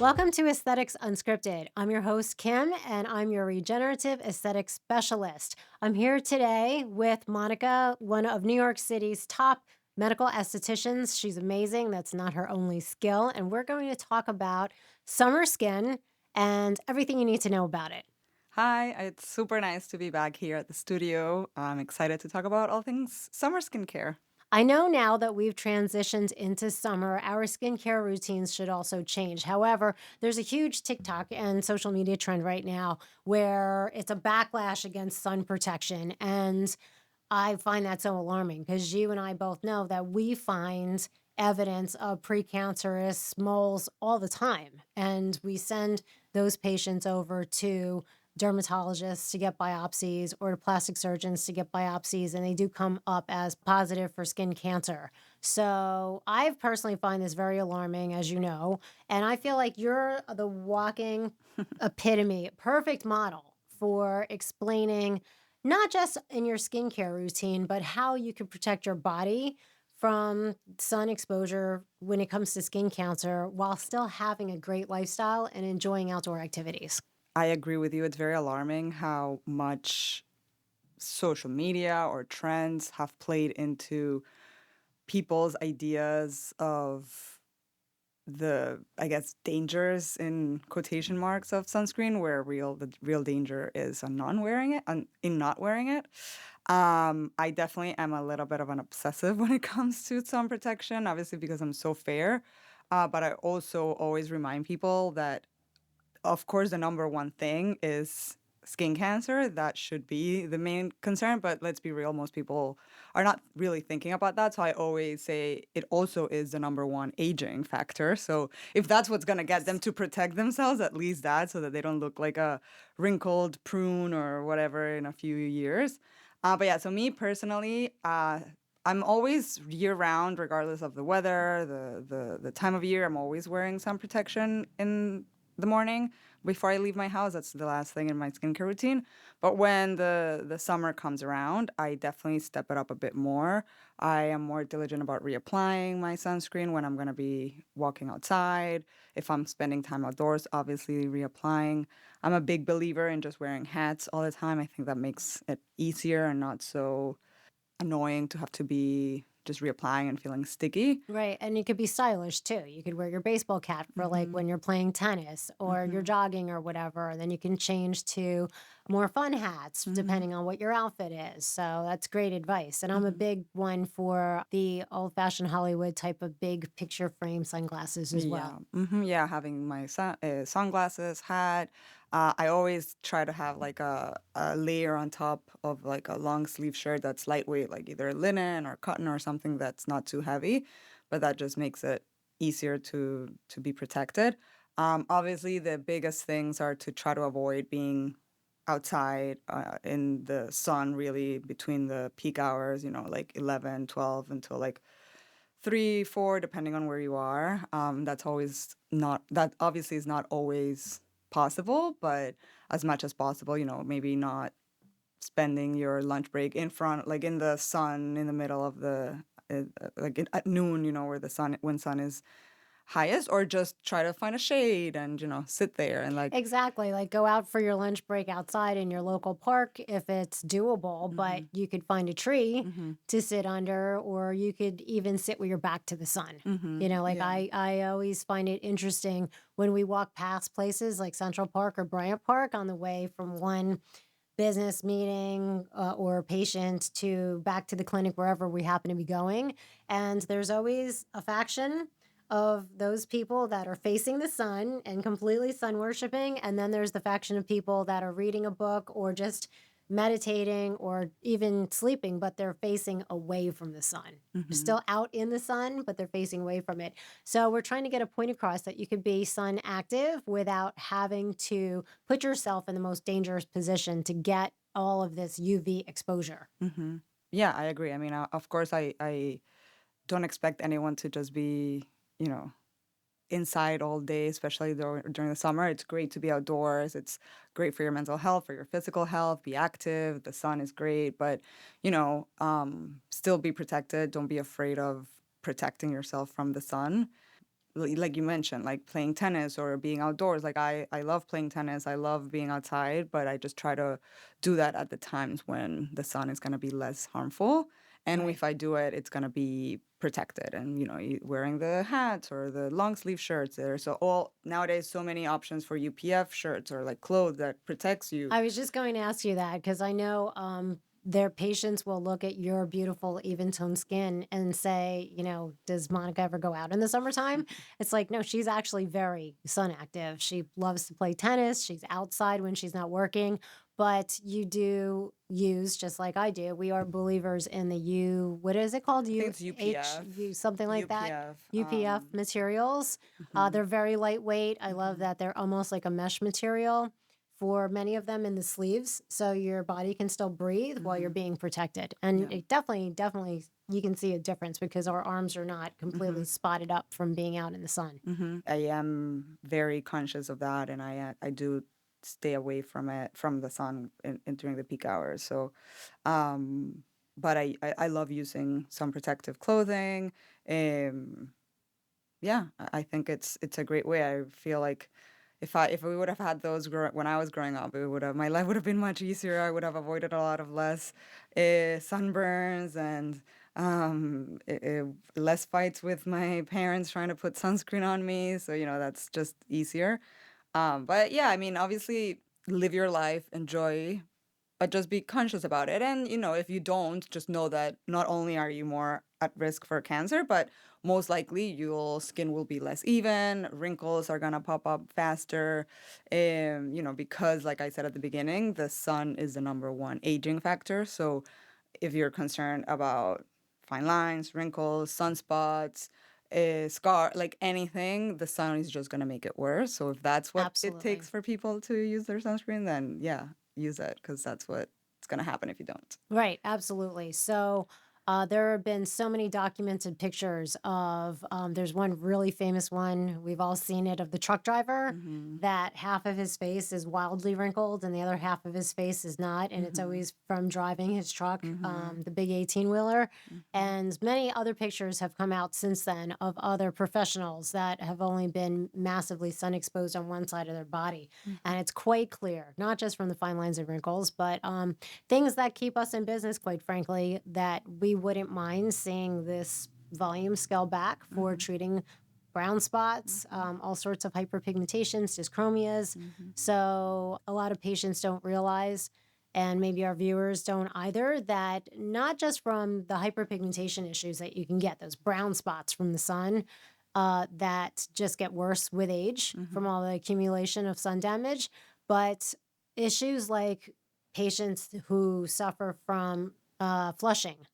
Welcome to Aesthetics Unscripted. I'm your host, Kim, and I'm your regenerative aesthetic specialist. I'm here today with Monica, one of New York City's top medical estheticians. She's amazing. That's not her only skill. And we're going to talk about summer skin and everything you need to know about it. Hi, it's super nice to be back here at the studio. I'm excited to talk about all things summer skincare. I know now that we've transitioned into summer, our skincare routines should also change. However, there's a huge TikTok and social media trend right now where it's a backlash against sun protection. And I find that so alarming because you and I both know that we find evidence of precancerous moles all the time. And we send those patients over to dermatologists to get biopsies or to plastic surgeons to get biopsies, and they do come up as positive for skin cancer. So I personally find this very alarming, as you know, and I feel like you're the walking epitome, perfect model for explaining not just in your skincare routine, but how you can protect your body from sun exposure when it comes to skin cancer while still having a great lifestyle and enjoying outdoor activities. I agree with you. It's very alarming how much social media or trends have played into people's ideas of I guess, dangers in quotation marks of sunscreen, where the real danger is on in not wearing it. I definitely am a little bit of an obsessive when it comes to sun protection, obviously because I'm so fair. But I also always remind people that, of course, the number one thing is skin cancer. That should be the main concern. But let's be real, most people are not really thinking about that. So I always say it also is the number one aging factor. So if that's what's going to get them to protect themselves, at least that, so that they don't look like a wrinkled prune or whatever in a few years. But yeah, so me personally, I'm always year round, regardless of the weather, the time of year. I'm always wearing sun protection in the morning before I leave my house. That's the last thing in my skincare routine. But when the summer comes around, I definitely step it up a bit more. I am more diligent about reapplying my sunscreen when I'm going to be walking outside. If I'm spending time outdoors, obviously reapplying. I'm a big believer in just wearing hats all the time. I think that makes it easier and not so annoying to have to be just reapplying and feeling sticky. Right. And you could be stylish too. You could wear your baseball cap for like Mm-hmm. when you're playing tennis or you're Mm-hmm. jogging or whatever. And then you can change to more fun hats Mm-hmm. depending on what your outfit is. So that's great advice. And I'm a Mm-hmm. big one for the old fashioned Hollywood type of big picture frame sunglasses as well. Yeah, yeah, having my sunglasses, hat. I always try to have like a layer on top of like a long sleeve shirt that's lightweight, like either linen or cotton or something that's not too heavy, but that just makes it easier to be protected. Obviously, the biggest things are to try to avoid being outside in the sun really between the peak hours, like 11, 12 until like 3, 4, depending on where you are. That obviously is not always possible, but as much as possible, maybe not spending your lunch break in front, like in the sun, in the middle of at noon, where when sun is highest, or just try to find a shade and, sit there and like, Exactly. Like go out for your lunch break outside in your local park if it's doable, but mm-hmm, you could find a tree mm-hmm, to sit under, or you could even sit with your back to the sun. mm-hmm, You know, like yeah. I always find it interesting when we walk past places like Central Park or Bryant Park on the way from one business meeting or patient to back to the clinic, wherever we happen to be going. And there's always a faction of those people that are facing the sun and completely sun worshiping. And then there's the faction of people that are reading a book or just meditating or even sleeping, but they're facing away from the sun. They're Mm-hmm. still out in the sun, but they're facing away from it. So we're trying to get a point across that you could be sun active without having to put yourself in the most dangerous position to get all of this UV exposure. Mm-hmm. Yeah, I agree. I mean, of course, I don't expect anyone to just be, you know, inside all day, especially during the summer. It's great to be outdoors. It's great for your mental health, for your physical health. Be active. The sun is great, but still be protected. Don't be afraid of protecting yourself from the sun. like you mentioned, like playing tennis or being outdoors. Like I love playing tennis. I love being outside, but I just try to do that at the times when the sun is going to be less harmful. And Right. if I do it, it's going to be protected. And wearing the hats or the long sleeve shirts. There's so all nowadays so many options for UPF shirts or like clothes that protects you. I was just going to ask you that because I know their patients will look at your beautiful, even toned skin and say, does Monica ever go out in the summertime? It's like, no, she's actually very sun active. She loves to play tennis. She's outside when she's not working. But you do use, just like I do, we are believers in the what is it called? I think it's UPF. Something like that. UPF. UPF materials. Mhm, They're very lightweight. I love mhm, that they're almost like a mesh material for many of them in the sleeves so your body can still breathe while you're mhm. being protected. And Yeah. it definitely you can see a difference because our arms are not completely Mhm. spotted up from being out in the sun. I am very conscious of that, and I do stay away from the sun during the peak hours. So, um, but I love using some protective clothing. Um, yeah, I think it's a great way. I feel like if we would have had those when I was growing up, it would have my life would have been much easier. I would have avoided a lot of less sunburns and less fights with my parents trying to put sunscreen on me. So that's just easier. But yeah, I mean, obviously, live your life, enjoy, but just be conscious about it. And, if you don't, just know that not only are you more at risk for cancer, but most likely your skin will be less even, wrinkles are going to pop up faster. Because, like I said at the beginning, the sun is the number one aging factor. So if you're concerned about fine lines, wrinkles, sunspots, scar, like anything, the sun is just going to make it worse. So if that's what it Absolutely. takes for people to use their sunscreen, then yeah, use it because that's what's going to happen if you don't. Right, absolutely. So there have been so many documented pictures of, there's one really famous one, we've all seen it, of the truck driver Mhm. that half of his face is wildly wrinkled and the other half of his face is not. And it's Mhm. always from driving his truck, Mhm. the big 18 wheeler. Mhm. And many other pictures have come out since then of other professionals that have only been massively sun exposed on one side of their body. And Mhm. it's quite clear, not just from the fine lines and wrinkles, but things that keep us in business, quite frankly, that we wouldn't mind seeing this volume scale back for Mhm. treating brown spots, Mhm. all sorts of hyperpigmentations, dyschromias. Mhm. So, a lot of patients don't realize, and maybe our viewers don't either, that not just from the hyperpigmentation issues that you can get, those brown spots from the sun that just get worse with age from Mhm. all the accumulation of sun damage, but issues like patients who suffer from flushing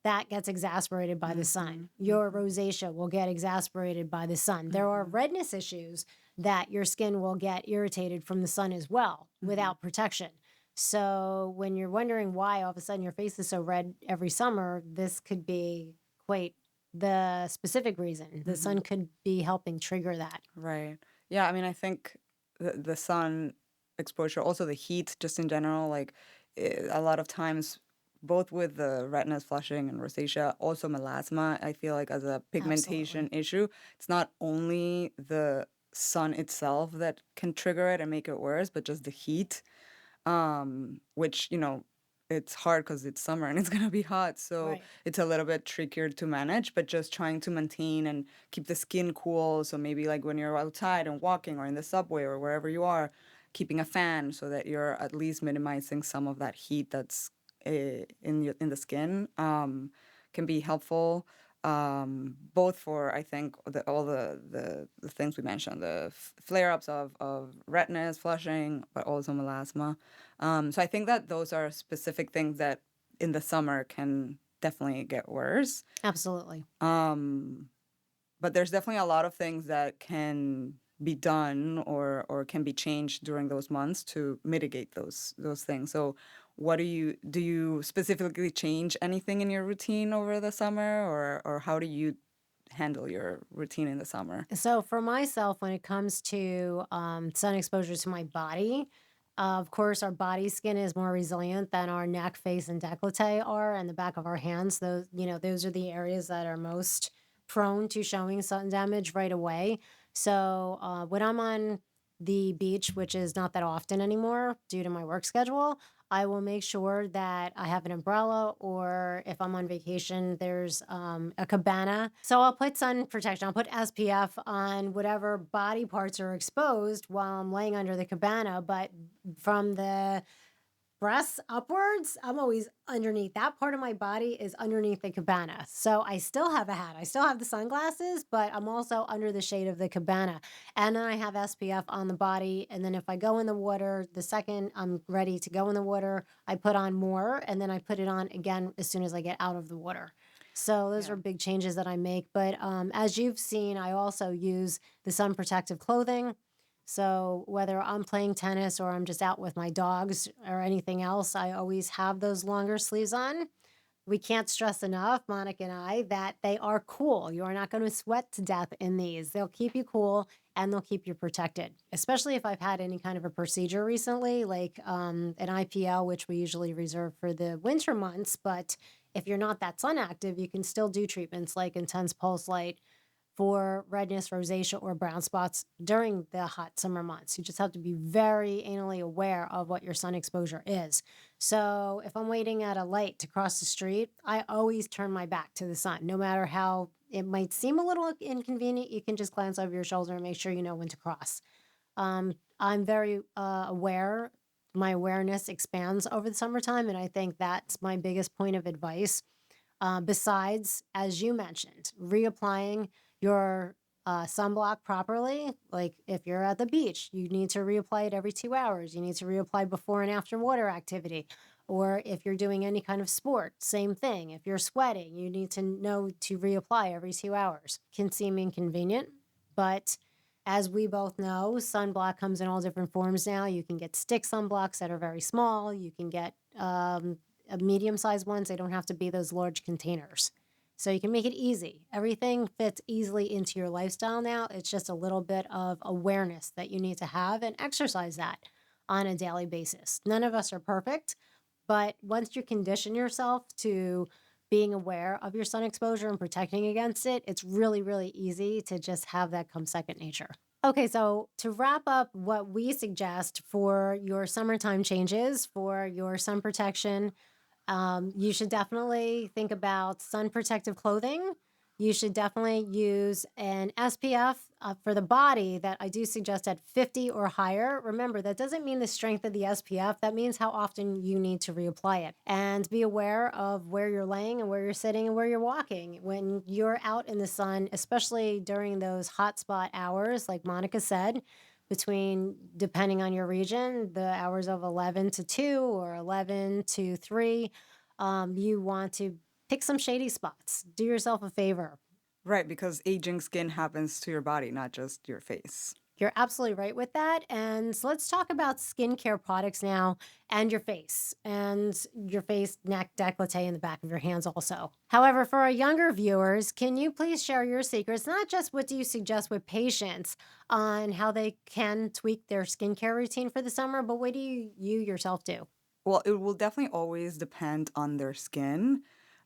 that gets exasperated by the sun. Mhm. Your Mhm. rosacea will get exasperated by the sun. There are Mhm. redness issues that your skin will get irritated from the sun as well Mhm. without protection. So when you're wondering why all of a sudden your face is so red every summer, this could be quite the specific reason. The sun Mhm. could be helping trigger that. Right. Yeah, I mean, I think the sun exposure, also the heat, just in general, like a lot of times, both with the redness, flushing, and rosacea, also melasma, I feel like as a pigmentation Absolutely. issue, it's not only the sun itself that can trigger it and make it worse, but just the heat, which it's hard because it's summer and it's gonna be hot, so Right. it's a little bit trickier to manage. But just trying to maintain and keep the skin cool, so maybe like when you're outside and walking or in the subway or wherever you are, keeping a fan so that you're at least minimizing some of that heat that's in the skin, can be helpful. Both for, I think, all the things we mentioned, the flare-ups of redness, flushing, but also melasma. So I think that those are specific things that in the summer can definitely get worse. Absolutely. Um, but there's definitely a lot of things that can be done or can be changed during those months to mitigate those things. So what do you specifically change anything in your routine over the summer, or how do you handle your routine in the summer? So for myself, when it comes to sun exposure to my body, of course, our body skin is more resilient than our neck, face, and décolleté are, and the back of our hands. Those are the areas that are most prone to showing sun damage right away. So when I'm on the beach, which is not that often anymore due to my work schedule, I will make sure that I have an umbrella, or if I'm on vacation, there's a cabana. So I'll put sun protection, I'll put SPF on whatever body parts are exposed while I'm laying under the cabana. But from the breasts upwards, I'm always underneath. That part of my body is underneath the cabana. So I still have a hat. I still have the sunglasses, but I'm also under the shade of the cabana. And then I have SPF on the body. And then if I go in the water, the second I'm ready to go in the water, I put on more, and then I put it on again as soon as I get out of the water. So those Yeah. are big changes that I make. But as you've seen, I also use the sun protective clothing. So whether I'm playing tennis or I'm just out with my dogs or anything else, I always have those longer sleeves on. We can't stress enough, Monica and I, that they are cool. You are not going to sweat to death in these. They'll keep you cool and they'll keep you protected, especially if I've had any kind of a procedure recently, like an IPL, which we usually reserve for the winter months. But if you're not that sun active, you can still do treatments like intense pulse light for redness, rosacea, or brown spots during the hot summer months. You just have to be very anally aware of what your sun exposure is. So if I'm waiting at a light to cross the street, I always turn my back to the sun. No matter how it might seem a little inconvenient, you can just glance over your shoulder and make sure you know when to cross. I'm very aware. My awareness expands over the summertime, and I think that's my biggest point of advice. Besides, as you mentioned, reapplying your sunblock properly. Like if you're at the beach, you need to reapply it every 2 hours. You need to reapply before and after water activity. Or if you're doing any kind of sport, same thing. If you're sweating, you need to know to reapply every 2 hours. Can seem inconvenient, but as we both know, sunblock comes in all different forms now. You can get stick sunblocks that are very small. You can get medium-sized ones. They don't have to be those large containers. So you can make it easy. Everything fits easily into your lifestyle now. It's just a little bit of awareness that you need to have and exercise that on a daily basis. None of us are perfect, but once you condition yourself to being aware of your sun exposure and protecting against it, it's really, really easy to just have that come second nature. Okay, so to wrap up what we suggest for your summertime changes for your sun protection, you should definitely think about sun protective clothing. You should definitely use an SPF for the body that I do suggest at 50 or higher. Remember, that doesn't mean the strength of the SPF. That means how often you need to reapply it. And be aware of where you're laying and where you're sitting and where you're walking. When you're out in the sun, especially during those hot spot hours, like Monica said, between, depending on your region, the hours of 11 to 2 or 11 to 3, you want to pick some shady spots. Do yourself a favor. Right, because aging skin happens to your body, not just your face. You're absolutely right with that. And so let's talk about skincare products now, and your face, neck, décolleté, and the back of your hands also. However, for our younger viewers, can you please share your secrets? Not just what do you suggest with patients on how they can tweak their skincare routine for the summer, but what do you yourself do? Well, it will definitely always depend on their skin,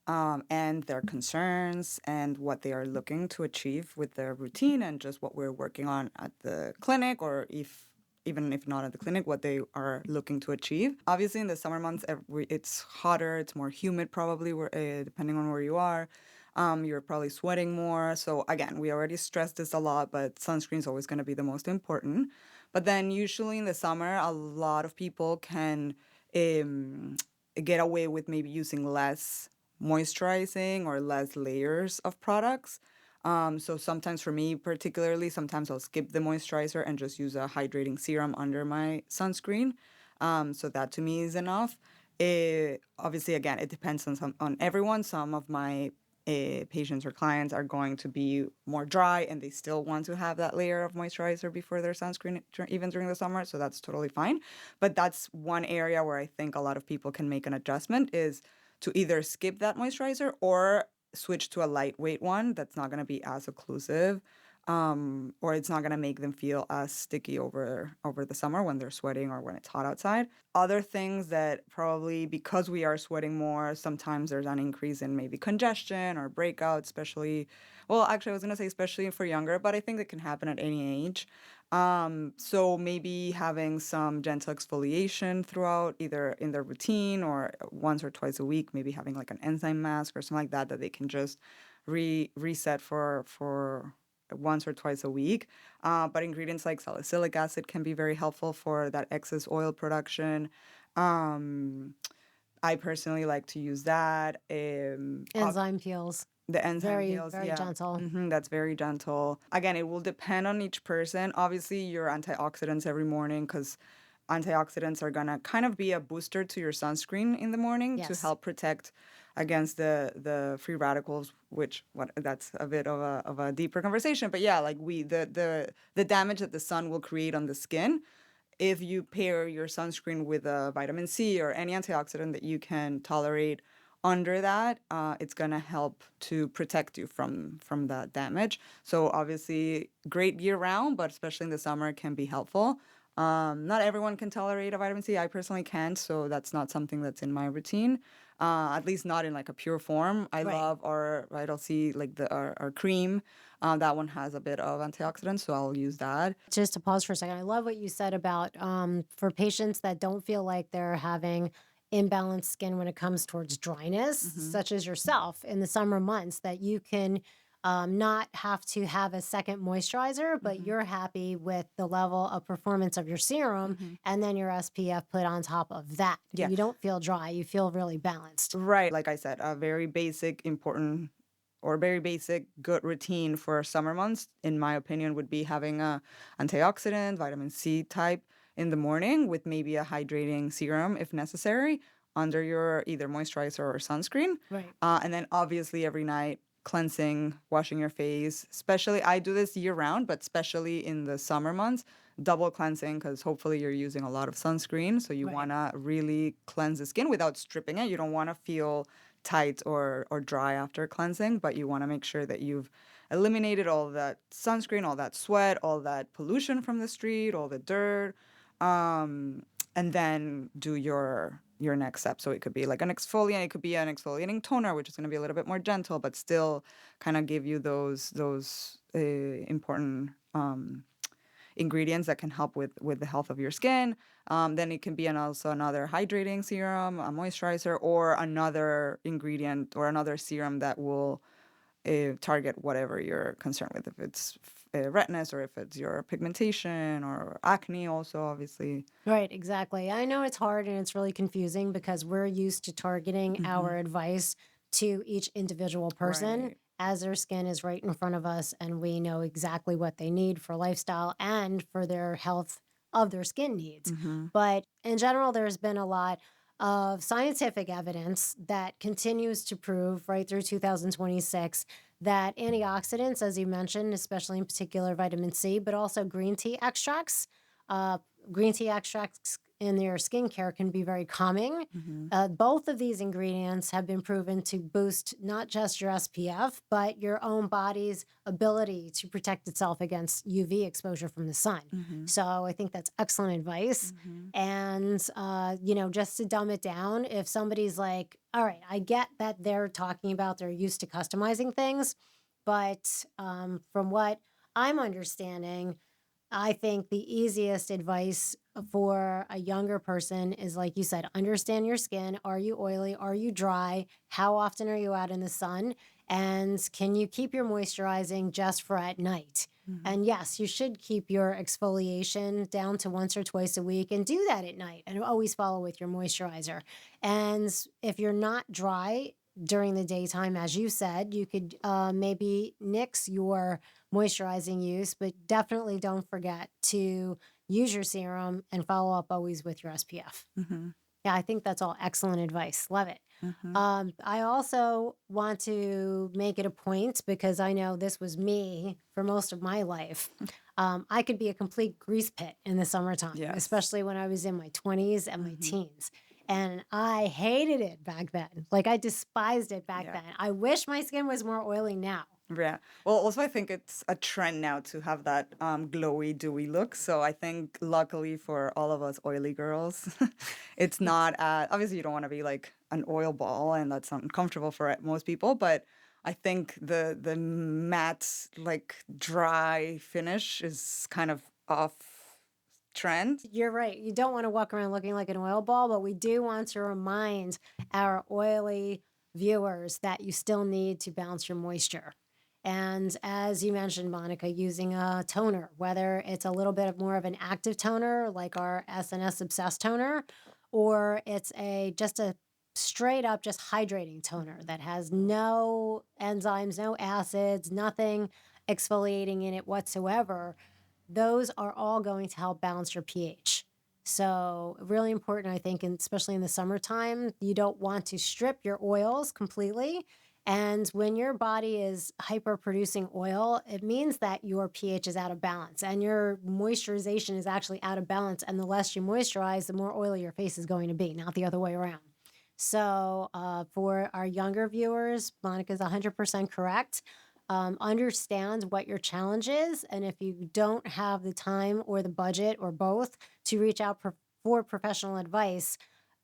and their concerns and what they are looking to achieve with their routine and just what we're working on at the clinic, or if even if not at the clinic, what they are looking to achieve. Obviously, in the summer months, it's hotter, it's more humid, probably, depending on where you are. You're probably sweating more. So, again, we already stressed this a lot, but sunscreen is always going to be the most important. But then, usually in the summer, a lot of people can um, get away with maybe using less moisturizing or less layers of products. So sometimes for me particularly, sometimes I'll skip the moisturizer and just use a hydrating serum under my sunscreen. So that to me is enough. Obviously, again, it depends on everyone. Some of my patients or clients are going to be more dry and they still want to have that layer of moisturizer before their sunscreen, even during the summer. So that's totally fine. But that's one area where I think a lot of people can make an adjustment, is to either skip that moisturizer or switch to a lightweight one that's not going to be as occlusive. or it's not gonna make them feel as sticky over the summer when they're sweating or when it's hot outside. Other things that probably because we are sweating more, sometimes there's an increase in maybe congestion or breakouts, especially. Well, actually, I was gonna say especially for younger, but I think it can happen at any age. So maybe having some gentle exfoliation throughout, either in their routine or once or twice a week, maybe having like an enzyme mask or something like that that they can just reset for once or twice a week. But ingredients like salicylic acid can be very helpful for that excess oil production. Um, I personally like to use that. Enzyme peels, The enzyme very, peels, very yeah. gentle. That's very gentle. Again, it will depend on each person. Obviously, your antioxidants every morning, because antioxidants are gonna kind of be a booster to your sunscreen in the morning to Yes. help protect against the free radicals, which that's a bit of a deeper conversation. But yeah, like the damage that the sun will create on the skin, if you pair your sunscreen with a vitamin C or any antioxidant that you can tolerate under that, it's gonna help to protect you from that damage. So obviously, great year round, but especially in the summer, it can be helpful. Not everyone can tolerate a vitamin C. I personally can't, so that's not something that's in my routine. At least not in like a pure form. I Right. love our Vital C, like our cream. That one has a bit of antioxidants, so I'll use that. Just to pause for a second, I love what you said about for patients that don't feel like they're having imbalanced skin when it comes towards dryness, Hmm. such as yourself in the summer months, that you can not have to have a second moisturizer, but Hmm. you're happy with the level of performance of your serum Hmm. and then your SPF put on top of that. Yeah, You don't feel dry, you feel really balanced. right. Like I said, a very basic, important, or very basic, good routine for summer months, in my opinion, would be having a antioxidant, vitamin C type in the morning with maybe a hydrating serum if necessary under your either moisturizer or sunscreen. Right. And then obviously every night cleansing, washing your face. Especially, I do this year round, but especially in the summer months, double cleansing because hopefully you're using a lot of sunscreen. So you Right. want to really cleanse the skin without stripping it. You don't want to feel tight or dry after cleansing, but you want to make sure that you've eliminated all that sunscreen, all that sweat, all that pollution from the street, all the dirt, and then do your next step. So it could be like an exfoliant, it could be an exfoliating toner, which is going to be a little bit more gentle, but still kind of give you those important ingredients that can help with the health of your skin. Then it can be also another hydrating serum, a moisturizer, or another ingredient or another serum that will target whatever you're concerned with. If it's redness or if it's your pigmentation or acne, also obviously. Right, exactly. I know it's hard and it's really confusing because we're used to targeting Hmm. our advice to each individual person Right. as their skin is right in front of us and we know exactly what they need for lifestyle and for their health of their skin needs. Hmm. But in general, there's been a lot of scientific evidence that continues to prove right through 2026 that antioxidants, as you mentioned, especially in particular vitamin C, but also green tea extracts, uh, green tea extracts in their skincare can be very calming. Hmm. Both of these ingredients have been proven to boost not just your SPF, but your own body's ability to protect itself against UV exposure from the sun. Hmm. So I think that's excellent advice. Hmm. And, just to dumb it down, if somebody's like, all right, I get that they're talking about they're used to customizing things, but from what I'm understanding, I think the easiest advice for a younger person is like you said, understand your skin. Are you oily? Are you dry? How often are you out in the sun? And can you keep your moisturizing just for at night? Hmm. And yes, you should keep your exfoliation down to once or twice a week and do that at night and always follow with your moisturizer. And if you're not dry during the daytime, as you said, you could maybe nix your moisturizing use, but definitely don't forget to use your serum and follow up always with your SPF. Hmm. Yeah, I think that's all excellent advice. Love it. Hmm. I also want to make it a point because I know this was me for most of my life. I could be a complete grease pit in the summertime, Yes. especially when I was in my 20s and my Hmm. teens. And I hated it back then. Like I despised it back Yeah. then. I wish my skin was more oily now. Yeah. Well, also I think it's a trend now to have that glowy, dewy look. So I think luckily for all of us oily girls, it's not obviously you don't want to be like an oil ball and that's uncomfortable for most people, but I think the matte like dry finish is kind of off trend. You're right. You don't want to walk around looking like an oil ball, but we do want to remind our oily viewers that you still need to balance your moisture. And as you mentioned, Monica, using a toner, whether it's a little bit of more of an active toner like our SNS Obsessed toner, or it's a just a straight up just hydrating toner that has no enzymes, no acids, nothing exfoliating in it whatsoever, those are all going to help balance your pH. So, really important, I think, and especially in the summertime, you don't want to strip your oils completely. And when your body is hyper producing oil, it means that your pH is out of balance and your moisturization is actually out of balance. And the less you moisturize, the more oily your face is going to be, not the other way around. So, for our younger viewers, Monica's 100% correct. Understand what your challenge is. And if you don't have the time or the budget or both to reach out for professional advice,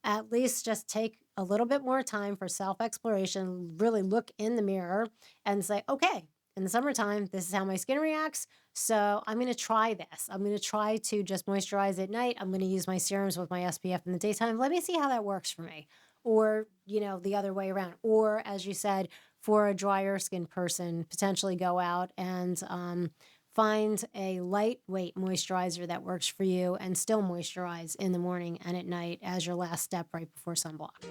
at least just take a little bit more time for self exploration, really look in the mirror and say, okay, in the summertime, this is how my skin reacts. So I'm going to try this. I'm going to try to just moisturize at night. I'm going to use my serums with my SPF in the daytime. Let me see how that works for me. Or, the other way around. Or, as you said, for a drier skin person, potentially go out and find a lightweight moisturizer that works for you and still moisturize in the morning and at night as your last step right before sunblock.